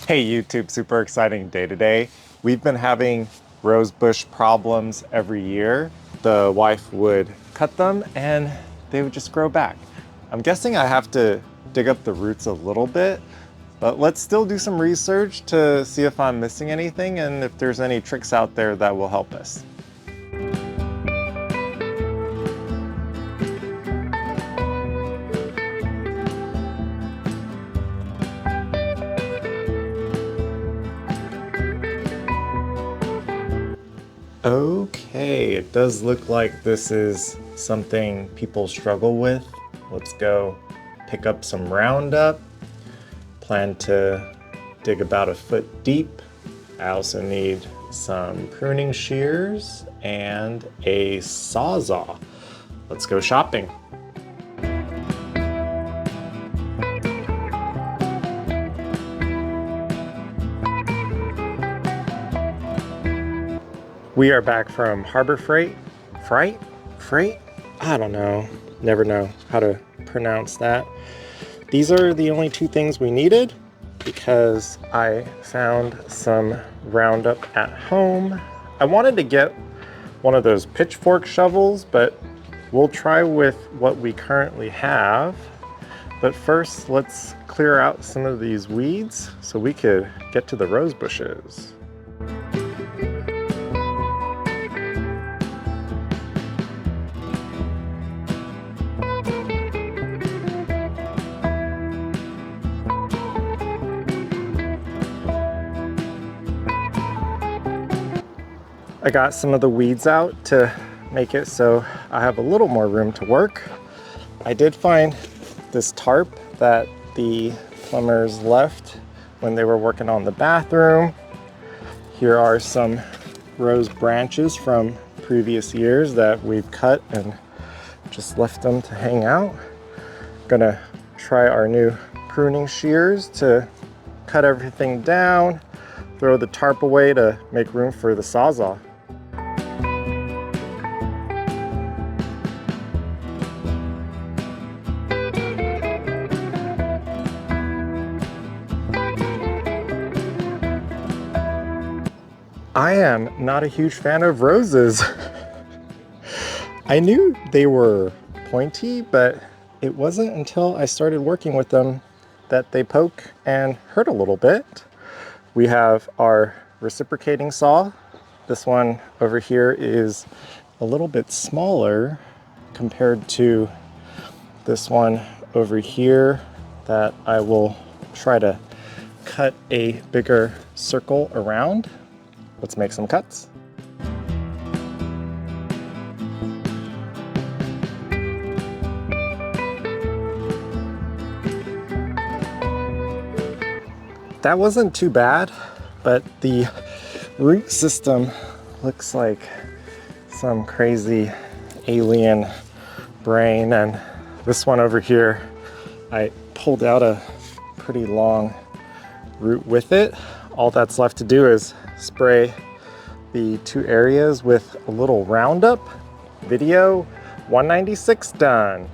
Hey YouTube, super exciting day today. We've been having rosebush problems every year. The wife would cut them and they would just grow back. I'm guessing I have to dig up the roots a little bit, but let's still do some research to see if I'm missing anything and if there's any tricks out there that will help us. Okay, it does look like this is something people struggle with. Let's go pick up some Roundup. Plan to dig about a foot deep. I also need some pruning shears and a Sawzall. Let's go shopping. We are back from Harbor Freight? I don't know. Never know how to pronounce that. These are the only two things we needed because I found some Roundup at home. I wanted to get one of those pitchfork shovels, but we'll try with what we currently have. But first, let's clear out some of these weeds so we could get to the rose bushes. I got some of the weeds out to make it so I have a little more room to work. I did find this tarp that the plumbers left when they were working on the bathroom. Here are some rose branches from previous years that we've cut and just left them to hang out. Gonna try our new pruning shears to cut everything down, throw the tarp away to make room for the Sawzall. I am not a huge fan of roses. I knew they were pointy, but it wasn't until I started working with them that they poke and hurt a little bit. We have our reciprocating saw. This one over here is a little bit smaller compared to this one over here that I will try to cut a bigger circle around. Let's make some cuts. That wasn't too bad, but the root system looks like some crazy alien brain. And this one over here, I pulled out a pretty long root with it. All that's left to do is spray the two areas with a little Roundup. Video 196 done.